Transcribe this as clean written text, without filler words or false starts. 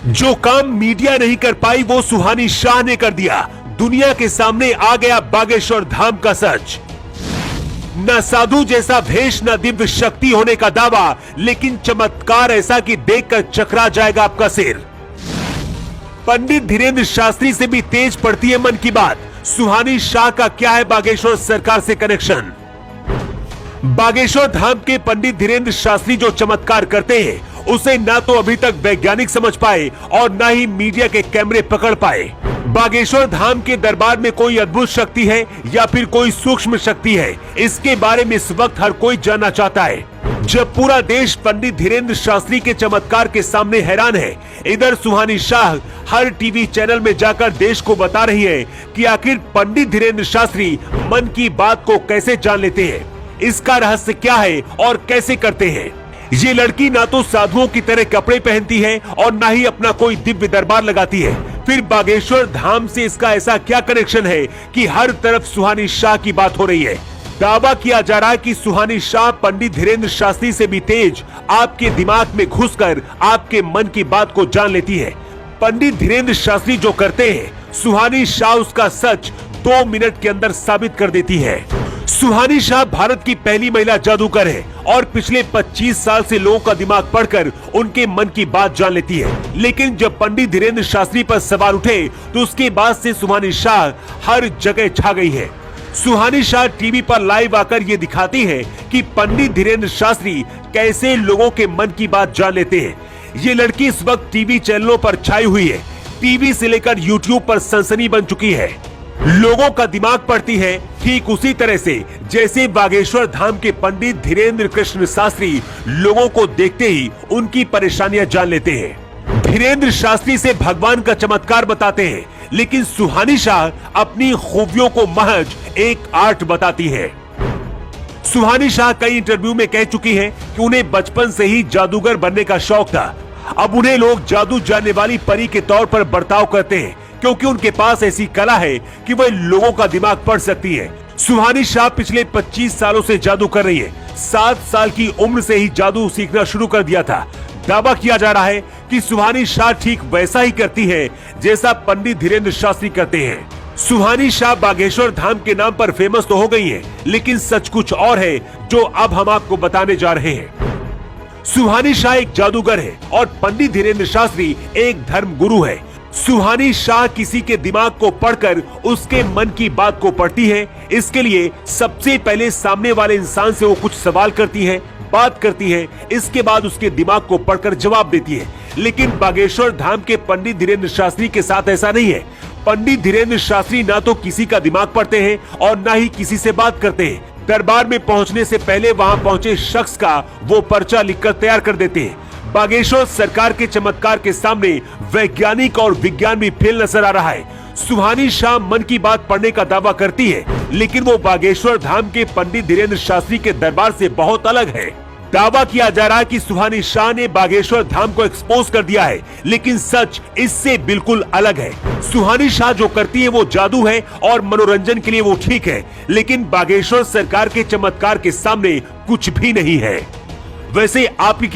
जो काम मीडिया नहीं कर पाई वो सुहानी शाह ने कर दिया। दुनिया के सामने आ गया बागेश्वर धाम का सच। न साधु जैसा भेष, न दिव्य शक्ति होने का दावा, लेकिन चमत्कार ऐसा कि देखकर चकरा जाएगा आपका सिर। पंडित धीरेन्द्र शास्त्री से भी तेज पड़ती है मन की बात। सुहानी शाह का क्या है बागेश्वर सरकार से कनेक्शन? बागेश्वर धाम के पंडित धीरेन्द्र शास्त्री जो चमत्कार करते हैं उसे ना तो अभी तक वैज्ञानिक समझ पाए और ना ही मीडिया के कैमरे पकड़ पाए। बागेश्वर धाम के दरबार में कोई अद्भुत शक्ति है या फिर कोई सूक्ष्म शक्ति है, इसके बारे में इस वक्त हर कोई जानना चाहता है। जब पूरा देश पंडित धीरेन्द्र शास्त्री के चमत्कार के सामने हैरान है, इधर सुहानी शाह हर टीवी चैनल में जाकर देश को बता रही है कि आखिर पंडित धीरेन्द्र शास्त्री मन की बात को कैसे जान लेते हैं, इसका रहस्य क्या है और कैसे करते हैं। ये लड़की ना तो साधुओं की तरह कपड़े पहनती है और ना ही अपना कोई दिव्य दरबार लगाती है, फिर बागेश्वर धाम से इसका ऐसा क्या कनेक्शन है कि हर तरफ सुहानी शाह की बात हो रही है। दावा किया जा रहा है कि सुहानी शाह पंडित धीरेन्द्र शास्त्री से भी तेज आपके दिमाग में घुसकर आपके मन की बात को जान लेती है। पंडित धीरेन्द्र शास्त्री जो करते हैं, सुहानी शाह उसका सच 2 मिनट के अंदर साबित कर देती है। सुहानी शाह भारत की पहली महिला जादूगर है और पिछले 25 साल से लोगों का दिमाग पढ़कर उनके मन की बात जान लेती है। लेकिन जब पंडित धीरेन्द्र शास्त्री पर सवाल उठे तो उसके बाद से सुहानी शाह हर जगह छा गई है। सुहानी शाह टीवी पर लाइव आकर ये दिखाती है कि पंडित धीरेन्द्र शास्त्री कैसे लोगों के मन की बात जान लेते हैं। ये लड़की इस वक्त टीवी चैनलों पर छाई हुई है। टीवी से लेकर यूट्यूब पर सनसनी बन चुकी है। लोगों का दिमाग पढ़ती है ठीक उसी तरह से जैसे बागेश्वर धाम के पंडित धीरेन्द्र कृष्ण शास्त्री लोगों को देखते ही उनकी परेशानियां जान लेते हैं। धीरेन्द्र शास्त्री से भगवान का चमत्कार बताते हैं, लेकिन सुहानी शाह अपनी खूबियों को महज एक आर्ट बताती है। सुहानी शाह कई इंटरव्यू में कह चुकी है कि उन्हें बचपन से ही जादूगर बनने का शौक था। अब उन्हें लोग जादू जानने वाली परी के तौर पर बर्ताव करते हैं क्योंकि उनके पास ऐसी कला है कि वह लोगों का दिमाग पढ़ सकती है। सुहानी शाह पिछले 25 सालों से जादू कर रही है। 7 साल की उम्र से ही जादू सीखना शुरू कर दिया था। दावा किया जा रहा है कि सुहानी शाह ठीक वैसा ही करती है जैसा पंडित धीरेन्द्र शास्त्री करते हैं। सुहानी शाह बागेश्वर धाम के नाम पर फेमस तो हो गई है, लेकिन सच कुछ और है जो अब हम आपको बताने जा रहे हैं। सुहानी शाह एक जादूगर है और पंडित धीरेन्द्र शास्त्री एक धर्म गुरु है। सुहानी शाह किसी के दिमाग को पढ़कर उसके मन की बात को पढ़ती है। इसके लिए सबसे पहले सामने वाले इंसान से वो कुछ सवाल करती है, बात करती है, इसके बाद उसके दिमाग को पढ़कर जवाब देती है। लेकिन बागेश्वर धाम के पंडित धीरेन्द्र शास्त्री के साथ ऐसा नहीं है। पंडित धीरेन्द्र शास्त्री ना तो किसी का दिमाग पढ़ते हैं और ना ही किसी से बात करते हैं। दरबार में पहुंचने से पहले वहां पहुंचे शख्स का वो पर्चा लिखकर तैयार कर देते हैं। बागेश्वर सरकार के चमत्कार के सामने वैज्ञानिक और विज्ञान भी फेल नजर आ रहा है। सुहानी शाह मन की बात पढ़ने का दावा करती है, लेकिन वो बागेश्वर धाम के पंडित धीरेन्द्र शास्त्री के दरबार से बहुत अलग है। दावा किया जा रहा है कि सुहानी शाह ने बागेश्वर धाम को एक्सपोज कर दिया है, लेकिन सच इससे बिल्कुल अलग है। सुहानी शाह जो करती है वो जादू है और मनोरंजन के लिए वो ठीक है, लेकिन बागेश्वर सरकार के चमत्कार के सामने कुछ भी नहीं है। वैसे आपकी क्या